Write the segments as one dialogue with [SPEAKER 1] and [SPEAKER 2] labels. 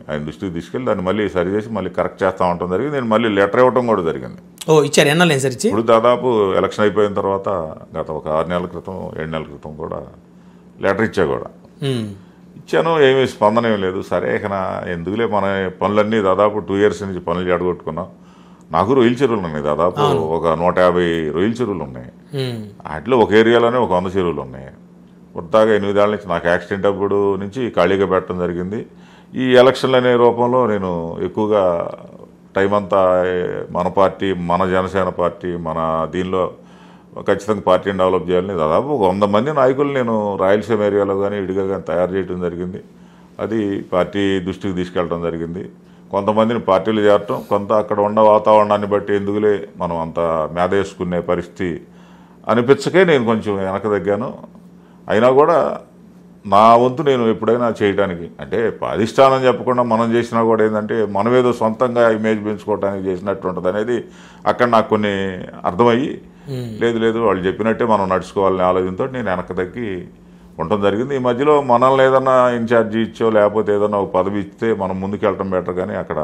[SPEAKER 1] ఆయన దృష్టికి తీసుకెళ్ళి దాన్ని మళ్ళీ సరి చేసి మళ్ళీ కరెక్ట్ చేస్తూ ఉండటం జరిగింది. నేను మళ్ళీ లెటర్ ఇవ్వటం కూడా జరిగింది.
[SPEAKER 2] ఇచ్చారు ఎన్నాళ్ళు సార్ ఇచ్చి?
[SPEAKER 1] ఇప్పుడు దాదాపు ఎలక్షన్ అయిపోయిన తర్వాత గత ఒక 6 నెలల క్రితం 7 నెలల క్రితం కూడా లెటర్ ఇచ్చా కూడా ఇచ్చాను. ఏమీ స్పందన ఏం లేదు. సరే ఇక ఎందుకులే మన పనులన్నీ దాదాపు 2 years నుంచి పనులు జడగొట్టుకున్నాం. నాకు రొయ్యల చెరువులు ఉన్నాయి, దాదాపు ఒక 150 రొయ్యల చెరువులు ఉన్నాయి. వాటిలో ఒక ఏరియాలోనే ఒక 100 చెరువులు ఉన్నాయి. కొత్తగా 8 ఏళ్ళ నుంచి నాకు యాక్సిడెంట్ అప్పుడు నుంచి ఖాళీగా పెట్టడం జరిగింది. ఈ ఎలక్షన్లు అనే రూపంలో నేను ఎక్కువగా టైం అంతా మన పార్టీ, మన జనసేన పార్టీ, మన దీనిలో ఖచ్చితంగా పార్టీని డెవలప్ చేయాలని దాదాపు 100 మంది నాయకులు నేను రాయలసీమ ఏరియాలో కానీ విడిగా కానీ తయారు చేయడం జరిగింది. అది పార్టీ దృష్టికి తీసుకెళ్ళడం జరిగింది. కొంతమందిని పార్టీలు చేరటం, కొంత అక్కడ ఉన్న వాతావరణాన్ని బట్టి ఎందుకులే మనం అంత మేధ వేసుకునే పరిస్థితి అనిపించకే నేను కొంచెం వెనక తగ్గాను. అయినా కూడా నా వంతు నేను ఎప్పుడైనా చేయడానికి, అంటే అధిష్టానం చెప్పకుండా మనం చేసినా కూడా ఏంటంటే మనం ఏదో సొంతంగా ఇమేజ్ పెంచుకోవడానికి చేసినట్టు ఉంటుంది అనేది అక్కడ నాకు కొన్ని అర్థమయ్యి, లేదు వాళ్ళు చెప్పినట్టే మనం నడుచుకోవాలనే ఆలోచనతో నేను వెనక తగ్గి ఉండటం జరిగింది. ఈ మధ్యలో మనల్ని ఏదన్నా ఇన్ఛార్జి ఇచ్చో లేకపోతే ఏదన్నా ఒక పదవి ఇస్తే మనం ముందుకు వెళ్ళటం బెటర్. కానీ అక్కడ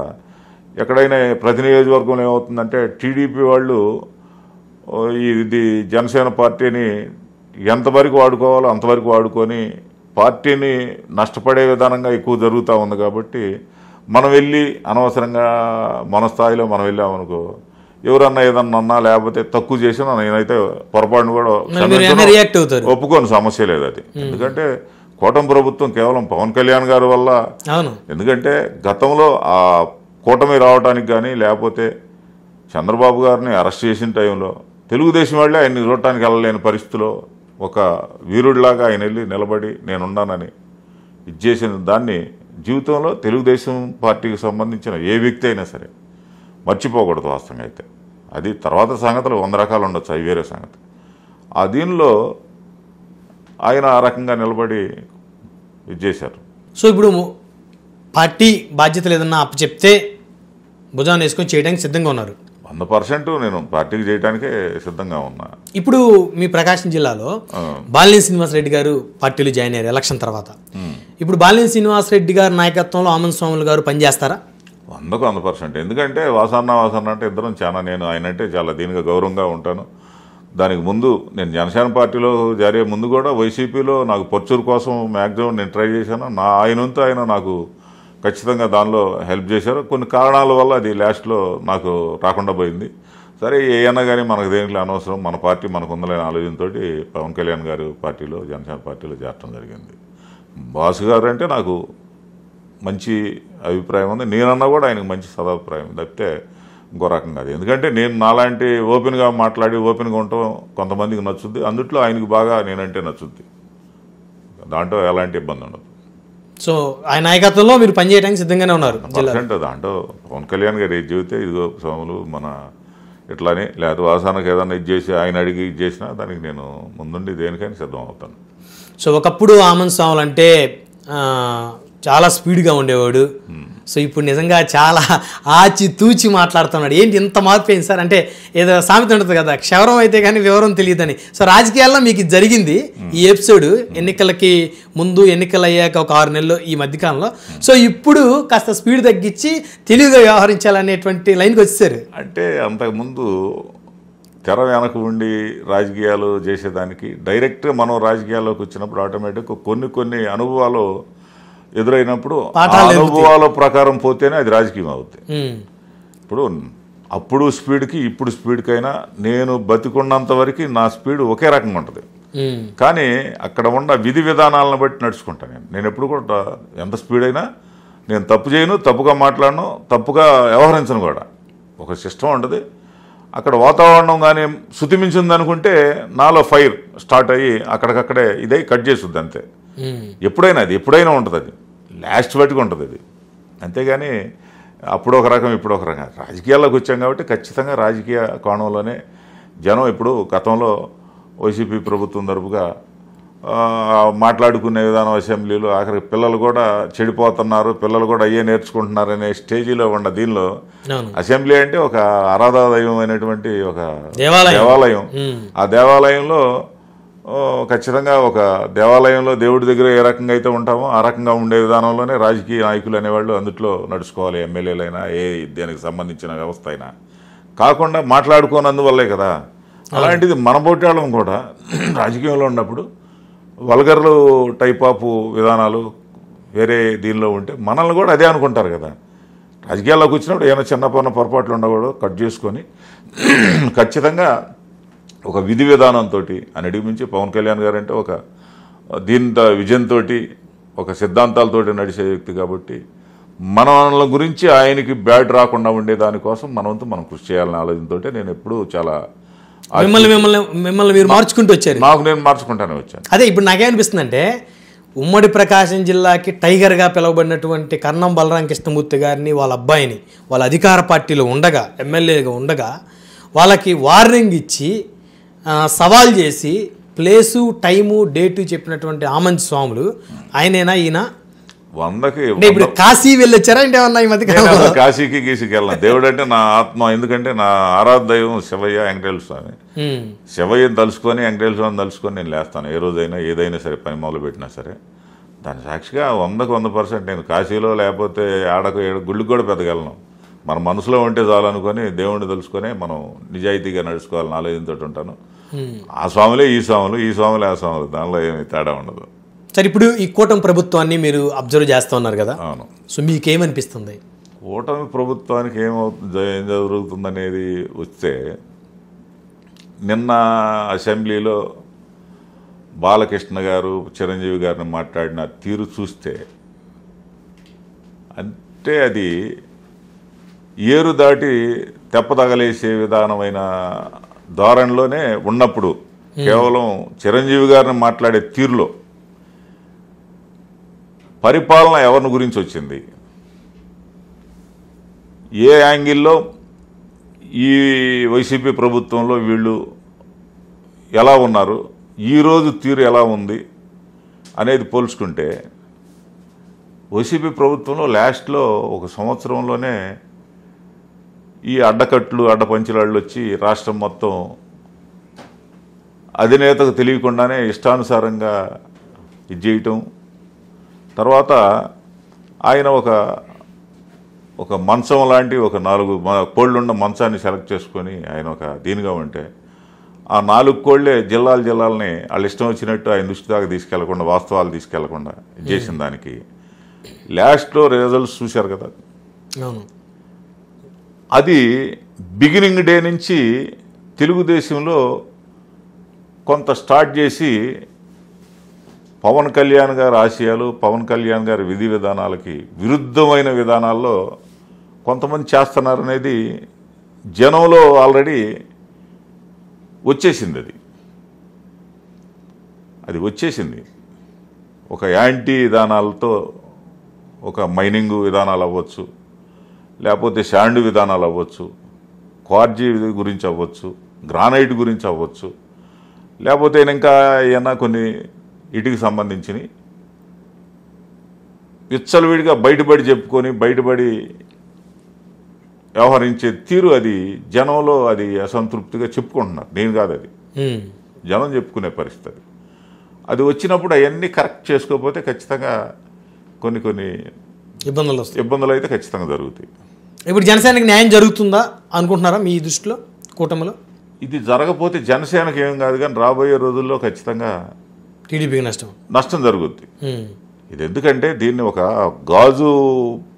[SPEAKER 1] ఎక్కడైనా ప్రతి నియోజకవర్గంలో ఏమవుతుందంటే టీడీపీ వాళ్ళు ఇది జనసేన పార్టీని ఎంతవరకు వాడుకోవాలో అంతవరకు వాడుకొని పార్టీని నష్టపడే విధానంగా ఎక్కువ జరుగుతూ ఉంది. కాబట్టి మనం వెళ్ళి అనవసరంగా మన స్థాయిలో మనం వెళ్ళామనుకో, ఎవరన్నా ఏదన్నా అన్నా లేకపోతే తక్కువ చేసినా నేనైతే పొరపాటును కూడా ఒప్పుకోని సమస్య లేదు అది. ఎందుకంటే కూటమి ప్రభుత్వం కేవలం పవన్ కళ్యాణ్ గారి వల్ల, ఎందుకంటే గతంలో ఆ కూటమి రావడానికి కానీ లేకపోతే చంద్రబాబు గారిని అరెస్ట్ చేసిన టైంలో తెలుగుదేశం వాళ్ళే ఆయన్ని చూడటానికి వెళ్ళలేని పరిస్థితిలో ఒక వీరుడిలాగా ఆయన వెళ్ళి నిలబడి నేనున్నానని ఇచ్చేసిన దాన్ని జీవితంలో తెలుగుదేశం పార్టీకి సంబంధించిన ఏ వ్యక్తి అయినా సరే మర్చిపోకూడదు. వాస్తవంగా అయితే అది తర్వాత సంగతులు 100 రకాలు ఉండొచ్చు, అవి వేరే సంగతి. ఆ దీనిలో ఆయన ఆ రకంగా నిలబడి ఇచ్చేశారు.
[SPEAKER 2] సో ఇప్పుడు పార్టీ బాధ్యతలు ఏదన్నా అప్పచెప్తే భుజాన్ని వేసుకొని చేయడానికి సిద్ధంగా ఉన్నారు?
[SPEAKER 1] 100% నేను పార్టీకి చేయడానికే సిద్ధంగా ఉన్నా.
[SPEAKER 2] ఇప్పుడు మీ ప్రకాశం జిల్లాలో బాలినేని శ్రీనివాసరెడ్డి గారు పార్టీలో జాయిన్ అయ్యారు ఎలక్షన్ తర్వాత. ఇప్పుడు బాలినేని శ్రీనివాసరెడ్డి గారి నాయకత్వంలో ఆమంత్ స్వాములు గారు పనిచేస్తారా?
[SPEAKER 1] 100%. ఎందుకంటే వాసన్న అంటే ఇద్దరం చాలా, నేను ఆయన అంటే చాలా దీనిగా గౌరవంగా ఉంటాను. దానికి ముందు నేను జనసేన పార్టీలో జరిగే ముందు కూడా వైసీపీలో నాకు పర్చూరు కోసం మ్యాక్సిమం నేను ట్రై చేశాను. ఆయనంతా ఆయన నాకు ఖచ్చితంగా దానిలో హెల్ప్ చేశారు. కొన్ని కారణాల వల్ల అది లాస్ట్లో నాకు రాకుండా పోయింది. సరే ఏమన్నా కానీ మనకు దేనికి అనవసరం, మన పార్టీ మనకు ఉందలేని ఆలోచనతో పవన్ కళ్యాణ్ గారు పార్టీలో జనసేన పార్టీలో చేరటం జరిగింది. బాసు గారు అంటే నాకు మంచి అభిప్రాయం ఉంది, నేనన్నా కూడా ఆయనకు మంచి సదాభిప్రాయం తప్పితే ఇంకో రకంగా అది. ఎందుకంటే నేను నాలాంటి ఓపెన్గా మాట్లాడి ఓపెన్గా ఉండటం కొంతమందికి నచ్చుద్ది, అందుట్లో ఆయనకు బాగా నేనంటే నచ్చుద్ది, దాంట్లో ఎలాంటి ఇబ్బంది ఉండదు.
[SPEAKER 2] సో ఆయన నాయకత్వంలో మీరు పనిచేయడానికి సిద్ధంగానే ఉన్నారు?
[SPEAKER 1] దాంట్లో పవన్ కళ్యాణ్ గారు ఏది చెబితే ఇదిగో స్వాములు మన ఇట్లానే లేకపోతే వాసానికి ఏదన్నా ఇది చేసి ఆయన అడిగి ఇది చేసినా దానికి నేను ముందుండి దేనికైనా సిద్ధం అవుతాను.
[SPEAKER 2] సో ఒకప్పుడు ఆమంత్ స్వాములు అంటే చాలా స్పీడ్గా ఉండేవాడు. సో ఇప్పుడు నిజంగా చాలా ఆచి తూచి మాట్లాడుతున్నాడు. ఏంటి ఇంత మార్పు అయింది సార్? అంటే ఏదో సామెత ఉంటుంది కదా, క్షవరం అయితే కానీ వివరం తెలియదని. సో రాజకీయాల్లో మీకు జరిగింది ఈ ఎపిసోడ్ ఎన్నికలకి ముందు, ఎన్నికలు అయ్యాక ఒక 6 నెలలు ఈ మధ్యకాలంలో. సో ఇప్పుడు కాస్త స్పీడ్ తగ్గించి తెలివిగా వ్యవహరించాలనేటువంటి లైన్కి వచ్చేసారు.
[SPEAKER 1] అంటే అంతకుముందు తెర వెనక ఉండి రాజకీయాలు చేసేదానికి డైరెక్ట్గా మనం రాజకీయాల్లోకి వచ్చినప్పుడు ఆటోమేటిక్గా కొన్ని అనుభవాలు ఎదురైనప్పుడు అనుభవాల ప్రకారం పోతేనే అది రాజకీయం అవుతుంది. ఇప్పుడు అప్పుడు స్పీడ్కి ఇప్పుడు స్పీడ్కైనా నేను బతికున్నంత వరకు నా స్పీడ్ ఒకే రకంగా ఉంటుంది. కానీ అక్కడ ఉన్న విధి విధానాలను బట్టి నడుచుకుంటాను. నేను ఎప్పుడు కూడా ఎంత స్పీడ్ అయినా నేను తప్పు చేయను, తప్పుగా మాట్లాడను, తప్పుగా వ్యవహరించను కూడా. ఒక సిస్టమ్ ఉంటుంది. అక్కడ వాతావరణం కానీ శుతిమించింది అనుకుంటే నాలో ఫైర్ స్టార్ట్ అయ్యి అక్కడికక్కడే ఇదై కట్ చేస్తుంది అంతే. ఎప్పుడైనా ఉంటుంది, అది లాస్ట్ బట్టిగా ఉంటుంది అది. అంతేగాని అప్పుడు ఒక రకం ఇప్పుడు ఒక రకం. రాజకీయాల్లోకి వచ్చాం కాబట్టి ఖచ్చితంగా రాజకీయ కోణంలోనే జనం ఇప్పుడు గతంలో వైసీపీ ప్రభుత్వం తరపుగా మాట్లాడుకునే విధానం అసెంబ్లీలో ఆఖరికి పిల్లలు కూడా చెడిపోతున్నారు, పిల్లలు కూడా అయ్యే నేర్చుకుంటున్నారు అనే స్టేజీలో ఉన్న దీనిలో అసెంబ్లీ అంటే ఒక ఆరాధనాలయం అయినటువంటి ఒక దేవాలయం. ఆ దేవాలయంలో ఖచ్చితంగా ఒక దేవాలయంలో దేవుడి దగ్గర ఏ రకంగా అయితే ఉంటామో ఆ రకంగా ఉండే విధానంలోనే రాజకీయ నాయకులు అనేవాళ్ళు అందుట్లో నడుచుకోవాలి. ఎమ్మెల్యేలైనా దానికి సంబంధించిన వ్యవస్థ అయినా కాకుండా మాట్లాడుకోనందువల్లే కదా. అలాంటిది మన పోటాళ్ళం కూడా రాజకీయంలో ఉన్నప్పుడు వల్గర్లు టైప్ ఆఫ్ విధానాలు వేరే దీనిలో ఉంటే మనల్ని కూడా అదే అనుకుంటారు కదా. రాజకీయాల్లోకి వచ్చినప్పుడు ఏమైనా చిన్నపన్న పొరపాట్లు ఉండకూడదు, కట్ చేసుకొని ఖచ్చితంగా ఒక విధి విధానంతో అన్నిటికి మించి పవన్ కళ్యాణ్ గారు అంటే ఒక దీంతో విజన్తో ఒక సిద్ధాంతాలతోటి నడిచే వ్యక్తి కాబట్టి మనల గురించి ఆయనకి బ్యాడ్ రాకుండా ఉండే దానికోసం మనవంతు మనం కృషి చేయాలనే ఆలోచనతో నేను ఎప్పుడూ చాలా
[SPEAKER 2] మిమ్మల్ని మీరు మార్చుకుంటూ వచ్చారు.
[SPEAKER 1] నాకు నేను మార్చుకుంటానే వచ్చాను.
[SPEAKER 2] అదే ఇప్పుడు నాకేమనిపిస్తుందంటే ఉమ్మడి ప్రకాశం జిల్లాకి టైగర్గా పిలువబడినటువంటి కర్ణం బలరాం కృష్ణమూర్తి గారిని వాళ్ళ అబ్బాయిని వాళ్ళ అధికార పార్టీలో ఉండగా ఎమ్మెల్యేగా ఉండగా వాళ్ళకి వార్నింగ్ ఇచ్చి సవాల్ చేసి ప్లేసు టైము డేటు చెప్పినటువంటి ఆమంత్ స్వాములు ఆయనేనా ఈయన
[SPEAKER 1] 100కి
[SPEAKER 2] ఇప్పుడు కాశీ వెళ్ళొచ్చారా అంటే ఏమన్నా ఈ మధ్య
[SPEAKER 1] కాశీకి గీసికి వెళ్ళిన దేవుడు అంటే నా ఆత్మ. ఎందుకంటే నా ఆరాధ దైవం శివయ్య వెంకటేశ్వర స్వామి. శివయ్యని తలుసుకొని వెంకటేశ్వర స్వామిని తలుసుకొని నేను లేస్తాను ఏ రోజైనా ఏదైనా సరే పని మొదలు పెట్టినా సరే. దాని సాక్షిగా 100% నేను కాశీలో లేకపోతే గుళ్ళకి కూడా పెద్దగా వెళ్ళను. మన మనసులో ఉంటే చాలనుకొని దేవుడిని తెలుసుకొని మనం నిజాయితీగా నడుచుకోవాలని ఆలోచనతో ఉంటాను. ఆ స్వాములే ఈ స్వాములే ఆ స్వాములు, దానిలో ఏమి తేడా ఉండదు.
[SPEAKER 2] సరే ఇప్పుడు ఈ కూటమి ప్రభుత్వాన్ని మీరు అబ్జర్వ్ చేస్తూ ఉన్నారు కదా.
[SPEAKER 1] అవును.
[SPEAKER 2] సో మీకేమనిపిస్తుంది
[SPEAKER 1] కూటమి ప్రభుత్వానికి ఏం జరుగుతుందనేది వస్తే నిన్న అసెంబ్లీలో బాలకృష్ణ గారు చిరంజీవి గారిని మాట్లాడిన తీరు చూస్తే అంటే అది ఏరు దాటి తెప్పదగలేసే విధానమైన ధోరణిలోనే ఉన్నప్పుడు కేవలం చిరంజీవి గారిని మాట్లాడే తీరులో పరిపాలన ఎవరిని గురించి వచ్చింది, ఏ యాంగిల్లో ఈ వైసీపీ ప్రభుత్వంలో వీళ్ళు ఎలా ఉన్నారు, ఈరోజు తీరు ఎలా ఉంది అనేది పోల్చుకుంటే వైసీపీ ప్రభుత్వంలో లాస్ట్లో ఒక సంవత్సరంలోనే ఈ అడ్డకట్లు అడ్డపంచులాళ్ళు వచ్చి రాష్ట్రం మొత్తం అధినేతకు తెలియకుండానే ఇష్టానుసారంగా ఇది చేయటం. తర్వాత ఆయన ఒక మంచం లాంటి ఒక 4 కోళ్ళున్న మంచాన్ని సెలెక్ట్ చేసుకొని ఆయన ఒక దీనిగా ఉంటే ఆ 4 కోళ్లే జిల్లాలని వాళ్ళు ఇష్టం వచ్చినట్టు ఆయన దృష్టి దాకా తీసుకెళ్లకుండా వాస్తవాలు తీసుకెళ్లకుండా చేసిన దానికి లాస్ట్లో రిజల్ట్స్ చూశారు కదా. అది బిగినింగ్ డే నుంచి తెలుగుదేశంలో కొంత స్టార్ట్ చేసి పవన్ కళ్యాణ్ గారి ఆశయాలు పవన్ కళ్యాణ్ గారి విధి విధానాలకి విరుద్ధమైన విధానాల్లో కొంతమంది చేస్తున్నారనేది జనంలో ఆల్రెడీ వచ్చేసింది. అది వచ్చేసింది. ఒక యాంటీ విధానాలతో ఒక మైనింగ్ విధానాలు అవ్వచ్చు, లేకపోతే శాండ్ విధానాలు అవ్వచ్చు, క్వార్జీ గురించి అవ్వచ్చు, గ్రానైట్ గురించి అవ్వచ్చు, లేకపోతే ఇంకా ఏమన్నా కొన్ని ఇటుకి సంబంధించినవి విచ్చలవిడిగా బయటపడి వ్యవహరించే తీరు అది జనంలో అది అసంతృప్తిగా చెప్పుకుంటున్నారు. నేను కాదు, అది జనం చెప్పుకునే పరిస్థితి. అది వచ్చినప్పుడు అవన్నీ కరెక్ట్ చేసుకోకపోతే ఖచ్చితంగా కొన్ని ఇబ్బందులు అయితే ఖచ్చితంగా జరుగుతాయి.
[SPEAKER 2] ఇప్పుడు జనసేనకి న్యాయం జరుగుతుందా అనుకుంటున్నారా మీ దృష్టిలో కూటమిలో?
[SPEAKER 1] ఇది జరగకపోతే జనసేనకి ఏం కాదు, కానీ రాబోయే రోజుల్లో ఖచ్చితంగా
[SPEAKER 2] టీడీపీకి
[SPEAKER 1] నష్టం జరుగుద్ది. ఇది ఎందుకంటే దీన్ని ఒక గాజు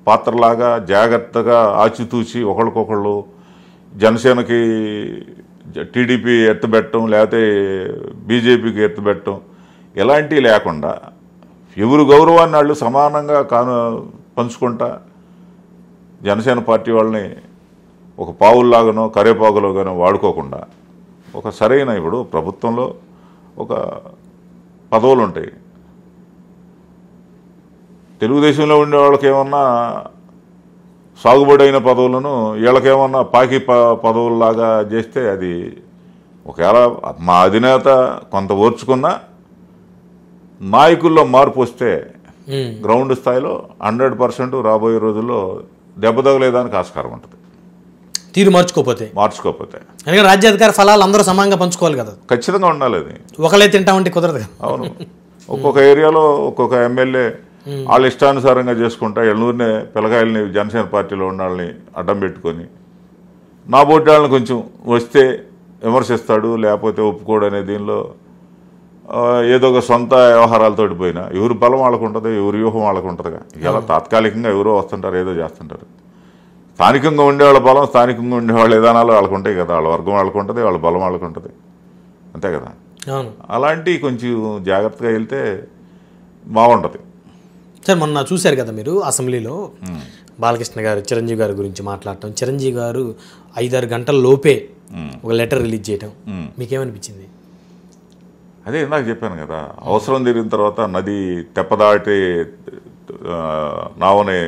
[SPEAKER 1] పాత్రలాగా జాగ్రత్తగా ఆచితూచి ఒకళ్ళకొకళ్ళు జనసేనకి టీడీపీ ఎత్తుబెట్టడం, లేకపోతే బీజేపీకి ఎత్తుబెట్టడం ఇలాంటివి లేకుండా ఎవరు గౌరవాన్ని వాళ్ళు సమానంగా పంచుకుంటా జనసేన పార్టీ వాళ్ళని ఒక పావుల్లాగానో కరేపాకులోగానో వాడుకోకుండా ఒక సరైన ఇప్పుడు ప్రభుత్వంలో ఒక పదవులు ఉంటాయి. తెలుగుదేశంలో ఉండే వాళ్ళకి ఏమన్నా సాగుబడి అయిన పదవులను వీళ్ళకేమన్నా పాకి పదవుల్లాగా చేస్తే అది ఒకవేళ మా అధినేత కొంత ఓర్చుకున్నా నాయకుల్లో మార్పు వస్తే గ్రౌండ్ స్థాయిలో 100% రాబోయే రోజుల్లో దెబ్బ తగలేదానికి ఆస్కారం ఉంటుంది.
[SPEAKER 2] తీరు మార్చుకోపోతే ఎందుకంటే రాజ్యాధికార ఫలాలు అందరూ సమానంగా పంచుకోవాలి కదా.
[SPEAKER 1] ఖచ్చితంగా ఉండాలి. అది
[SPEAKER 2] ఒకళ్ళే తింటామంటే కుదరదు కదా.
[SPEAKER 1] అవును. ఒక్కొక్క ఏరియాలో ఒక్కొక్క ఎమ్మెల్యే వాళ్ళ ఇష్టానుసారంగా చేసుకుంటా ఎల్లూరినే పిల్లకాయలని జనసేన పార్టీలో ఉన్న వాళ్ళని అడ్డం పెట్టుకొని నా బోటి వాళ్ళని కొంచెం వస్తే విమర్శిస్తాడు, లేకపోతే ఒప్పుకోడు అనే దీనిలో ఏదో ఒక సొంత వ్యవహారాలతోటి పోయినా ఎవరు బలం వాళ్ళకు ఉంటుంది, ఎవరి వ్యూహం వాళ్ళకు ఉంటుందిగా. ఇలా తాత్కాలికంగా ఎవరో వస్తుంటారు, ఏదో చేస్తుంటారు. స్థానికంగా ఉండేవాళ్ళ బలం, స్థానికంగా ఉండేవాళ్ళ విధానాలు వాళ్ళకు ఉంటాయి కదా. వాళ్ళ వర్గం వాళ్ళకు ఉంటుంది, వాళ్ళ బలం వాళ్ళకు ఉంటుంది, అంతే కదా. అలాంటి కొంచెం జాగ్రత్తగా వెళ్తే బాగుంటుంది.
[SPEAKER 2] సార్ మొన్న చూశారు కదా మీరు అసెంబ్లీలో బాలకృష్ణ గారు చిరంజీవి గారి గురించి మాట్లాడటం, చిరంజీవి గారు 5-6 గంటల లోపే ఒక లెటర్ రిలీజ్ చేయటం, మీకేమనిపించింది?
[SPEAKER 1] అదే ఇందాక చెప్పాను కదా, అవసరం తిరిగిన తర్వాత నది తెప్పదాటి నావని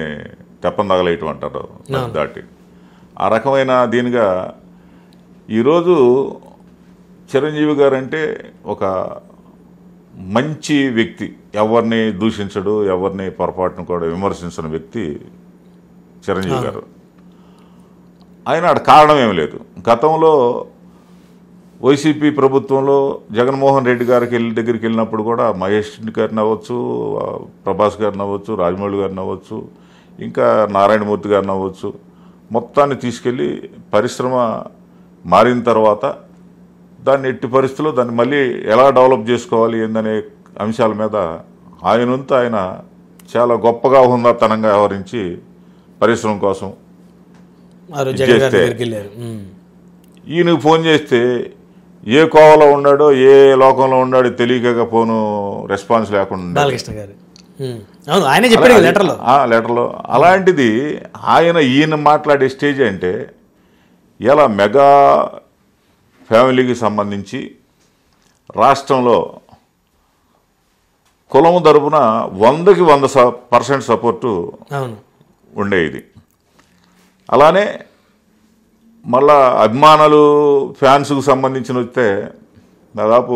[SPEAKER 1] తెప్పని తగలేయటం అంటారు, నది దాటి. ఆ రకమైన దీనిగా ఈరోజు చిరంజీవి గారు అంటే ఒక మంచి వ్యక్తి, ఎవరిని దూషించడు, ఎవరిని పొరపాటును కూడా విమర్శించిన వ్యక్తి చిరంజీవి గారు. ఆయన ఆడ కారణం ఏమి లేదు. గతంలో వైసీపీ ప్రభుత్వంలో జగన్మోహన్ రెడ్డి గారికి దగ్గరికి వెళ్ళినప్పుడు కూడా మహేష్ గారిని అవ్వచ్చు, ప్రభాస్ గారిని అవ్వచ్చు, రాజమౌళి గారిని అవ్వచ్చు, ఇంకా నారాయణమూర్తి గారిని అవ్వచ్చు, మొత్తాన్ని తీసుకెళ్ళి పరిశ్రమ మారిన తర్వాత దాన్ని ఎట్టి పరిస్థితుల్లో దాన్ని మళ్ళీ ఎలా డెవలప్ చేసుకోవాలి ఏందనే అంశాల మీద ఆయనంతా ఆయన చాలా గొప్పగా హుందాతనంగా వ్యవహరించి పరిశ్రమ కోసం చేస్తే ఈయనకు ఫోన్ చేస్తే ఏ కోవలో ఉన్నాడో ఏ లోకంలో ఉన్నాడో తెలియక ఫోను రెస్పాన్స్ లేకుండా లెటర్లో. అలాంటిది ఈయన మాట్లాడే స్టేజ్ అంటే ఇలా మెగా ఫ్యామిలీకి సంబంధించి రాష్ట్రంలో కులం తరపున 100% సపోర్టు ఉండేది. అలానే మళ్ళా అభిమానులు ఫ్యాన్స్కు సంబంధించిన వస్తే దాదాపు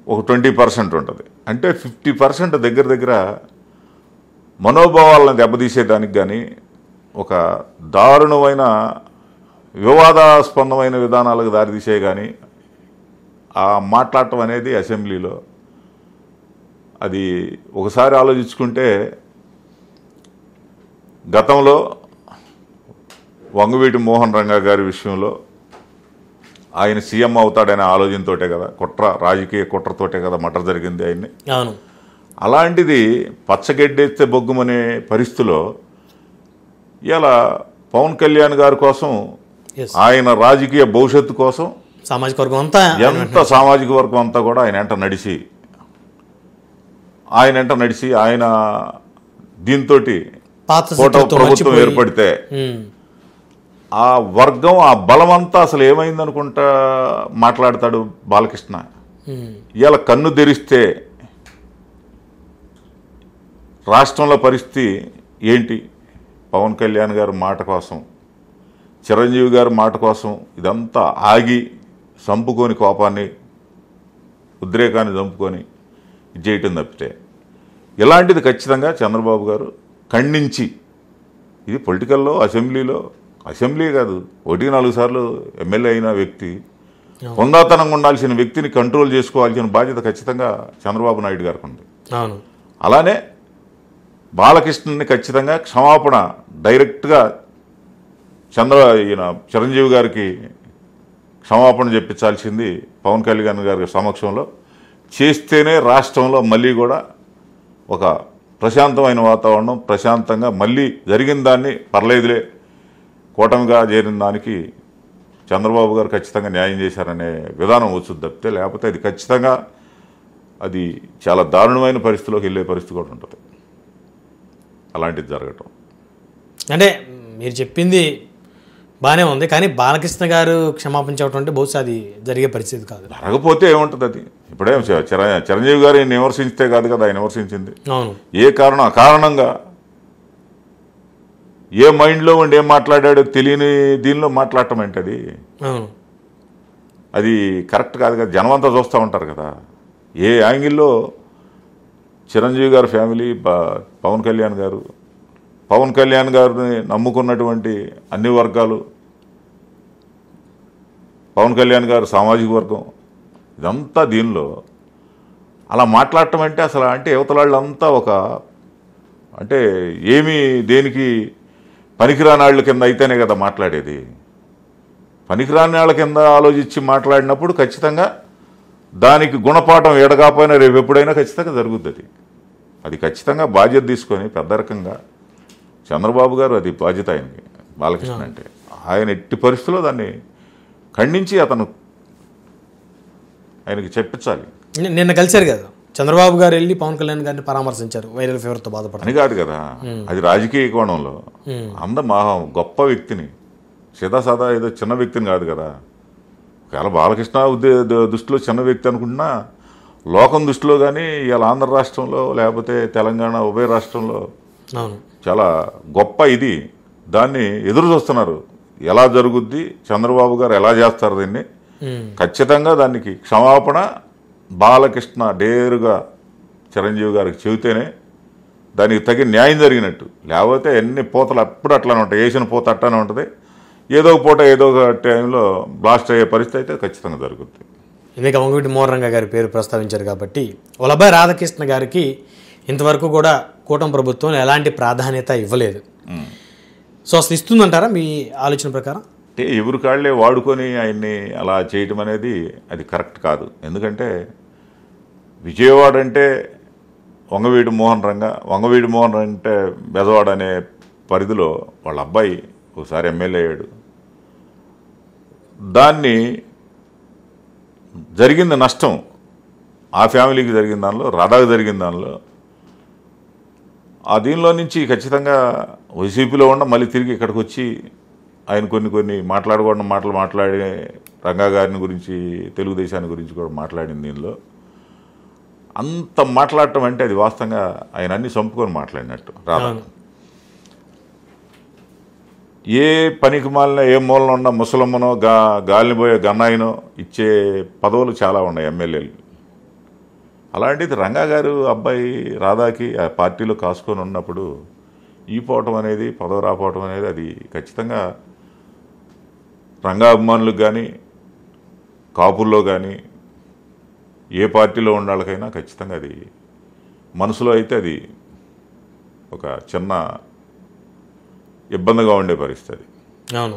[SPEAKER 1] ఒక 20% ఉంటుంది. అంటే 50% దగ్గర మనోభావాలను దెబ్బతీసేదానికి కానీ ఒక దారుణమైన వివాదాస్పందమైన విధానాలకు దారితీసే కానీ ఆ మాట్లాడటం అనేది అసెంబ్లీలో అది ఒకసారి ఆలోచించుకుంటే గతంలో వంగవీటి మోహన్ రంగా గారి విషయంలో ఆయన సీఎం అవుతాడనే ఆలోచనతోటే కదా, రాజకీయ కుట్రతోటే కదా మటర్ జరిగింది ఆయన్ని. అలాంటిది పచ్చగడ్డేస్తే బొగ్గుమనే పరిస్థితిలో ఇలా పవన్ కళ్యాణ్ గారి కోసం, ఆయన రాజకీయ భవిష్యత్తు కోసం
[SPEAKER 2] సామాజిక వర్గం అంతా,
[SPEAKER 1] ఎంత సామాజిక వర్గం అంతా కూడా ఆయన వెంట నడిచి ఆయన దీంతో ప్రభుత్వం ఏర్పడితే ఆ వర్గం ఆ బలమంతా అసలు ఏమైందనుకుంటా మాట్లాడతాడు బాలకృష్ణ. ఇలా కన్ను తెరిస్తే రాష్ట్రంలో పరిస్థితి ఏంటి? పవన్ కళ్యాణ్ గారి మాట కోసం, చిరంజీవి గారి మాట కోసం ఇదంతా ఆగి చంపుకొని కోపాన్ని, ఉద్రేకాన్ని చంపుకొని చేయటం తప్పితే ఇలాంటిది ఖచ్చితంగా చంద్రబాబు గారు ఖండించి, ఇది పొలిటికల్లో అసెంబ్లీ కాదు 1-4 సార్లు ఎమ్మెల్యే అయిన వ్యక్తి, హుందాతనంగా ఉండాల్సిన వ్యక్తిని కంట్రోల్ చేసుకోవాల్సిన బాధ్యత ఖచ్చితంగా చంద్రబాబు నాయుడు గారికి ఉంది. అలానే బాలకృష్ణని ఖచ్చితంగా క్షమాపణ డైరెక్ట్గా చిరంజీవి గారికి క్షమాపణ చెప్పించాల్సింది పవన్ కళ్యాణ్ గారి సమక్షంలో చేస్తేనే రాష్ట్రంలో మళ్ళీ కూడా ఒక ప్రశాంతమైన వాతావరణం, ప్రశాంతంగా మళ్ళీ జరిగిన దాన్ని పర్లేదులే కూటమిగా చేరిన దానికి చంద్రబాబు గారు ఖచ్చితంగా న్యాయం చేశారనే విధానం వచ్చుద్ది తప్పితే, లేకపోతే అది ఖచ్చితంగా అది చాలా దారుణమైన పరిస్థితిలోకి వెళ్ళే పరిస్థితి కూడా ఉంటుంది అలాంటిది జరగటం.
[SPEAKER 2] అంటే మీరు చెప్పింది బాగానే ఉంది, కానీ బాలకృష్ణ గారు క్షమాపణ చెప్పడం అంటే బహుశా అది జరిగే పరిస్థితి కాదు.
[SPEAKER 1] జరగకపోతే ఏముంటుంది? అది ఇప్పుడేం చిరంజీవి గారు విమర్శించితే కాదు కదా ఆయన విమర్శించింది. ఏ కారణంగా ఏ మైండ్లో ఉండి ఏం మాట్లాడాడో తెలియని దీనిలో మాట్లాడటం ఏంటది? అది కరెక్ట్ కాదు కదా. జనమంతా చూస్తూ ఉంటారు కదా ఏ యాంగిల్లో చిరంజీవి గారి ఫ్యామిలీ, పవన్ కళ్యాణ్ గారిని నమ్ముకున్నటువంటి అన్ని వర్గాలు పవన్ కళ్యాణ్ గారు సామాజిక వర్గం, ఇదంతా దీనిలో అలా మాట్లాడటం అంటే అసలు అంటే యువతలాళ్ళంతా ఒక అంటే ఏమీ దేనికి పనికిరాని వాళ్ళ కింద అయితేనే కదా మాట్లాడేది. పనికిరాని వాళ్ళ కింద ఆలోచించి మాట్లాడినప్పుడు ఖచ్చితంగా దానికి గుణపాఠం ఎడగాపోయినా రేపు ఎప్పుడైనా ఖచ్చితంగా జరుగుతుంది. అది ఖచ్చితంగా బాధ్యత తీసుకొని పెద్ద రకంగా చంద్రబాబు గారు, అది బాధ్యత ఆయనకి, బాలకృష్ణ అంటే ఆయన ఎట్టి పరిస్థితుల్లో దాన్ని ఖండించి ఆయనకి చెప్పించాలి.
[SPEAKER 2] నిన్న కలిశారు కదా చంద్రబాబు గారు, వెళ్ళి పవన్ కళ్యాణ్ గారిని పరామర్శించారు వైరల్ ఫీవర్తో బాధపడని.
[SPEAKER 1] అని కాదు కదా, అది రాజకీయ కోణంలో మా గొప్ప వ్యక్తిని, సీదాసాదా ఏదో చిన్న వ్యక్తిని కాదు కదా. ఒకవేళ బాలకృష్ణ దృష్టిలో చిన్న వ్యక్తి అనుకుంటున్నా, లోకం దృష్టిలో కానీ ఇవాళ ఆంధ్ర రాష్ట్రంలో లేకపోతే తెలంగాణ ఉభయ రాష్ట్రంలో చాలా గొప్ప ఇది. దాన్ని ఎదురు చూస్తున్నారు, ఎలా జరుగుద్ది, చంద్రబాబు గారు ఎలా చేస్తారు దీన్ని. ఖచ్చితంగా దానికి క్షమాపణ బాలకృష్ణ డేరుగా చిరంజీవి గారికి చెబితేనే దానికి తగిన న్యాయం జరిగినట్టు. లేకపోతే ఎన్ని పూతలు అప్పుడు అట్లానే ఉంటాయి, వేసిన పూత అట్లానే ఉంటుంది. ఏదో ఒక పూట ఏదో ఒక టైంలో బ్లాస్ట్ అయ్యే పరిస్థితి అయితే ఖచ్చితంగా జరుగుద్ది.
[SPEAKER 2] ఇక వంగవీటి మోహన్ గారి పేరు ప్రస్తావించారు కాబట్టి, వాళ్ళ అబ్బాయి రాధాకృష్ణ గారికి ఇంతవరకు కూడా కూటమి ప్రభుత్వం ఎలాంటి ప్రాధాన్యత ఇవ్వలేదు. సో అసలు ఇస్తుందంటారా మీ ఆలోచన ప్రకారం?
[SPEAKER 1] అంటే ఎవరి కాళ్లే వాడుకొని ఆయన్ని అలా చేయటం అనేది అది కరెక్ట్ కాదు. ఎందుకంటే విజయవాడ అంటే వంగవీటి మోహన్ అంటే బెజవాడ అనే పరిధిలో వాళ్ళ అబ్బాయి ఒకసారి ఎమ్మెల్యే అయ్యాడు. దాన్ని జరిగిన నష్టం ఆ ఫ్యామిలీకి జరిగిన దానిలో, రాధాకు జరిగిన దానిలో, ఆ దీనిలో నుంచి ఖచ్చితంగా వైసీపీలో ఉన్న మళ్ళీ తిరిగి ఇక్కడికి వచ్చి ఆయన కొన్ని మాట్లాడకూడని మాటలు మాట్లాడే రంగా గారిని గురించి, తెలుగుదేశాన్ని గురించి కూడా మాట్లాడింది. దీనిలో అంత మాట్లాడటం అంటే అది వాస్తవంగా ఆయన అన్ని చంపుకొని మాట్లాడినట్టు. రాధా ఏ పనికి మాలిన ఏ మూలన ఉన్న ముసలమ్మనో గాలిని పోయే గన్నాయినో ఇచ్చే పదవులు చాలా ఉన్నాయి ఎమ్మెల్యేలు. అలాంటిది రంగా గారు అబ్బాయి రాధాకి ఆ పార్టీలో కాసుకొని ఉన్నప్పుడు ఈ పోవటం అనేది, పదవి రాపోవటం అనేది అది ఖచ్చితంగా రంగా అభిమానులకు కానీ, కాపుల్లో కానీ, ఏ పార్టీలో ఉన్న వాళ్ళకైనా ఖచ్చితంగా అది మనసులో అయితే అది ఒక చిన్న ఇబ్బందిగా ఉండే పరిస్థితి.
[SPEAKER 2] అవును.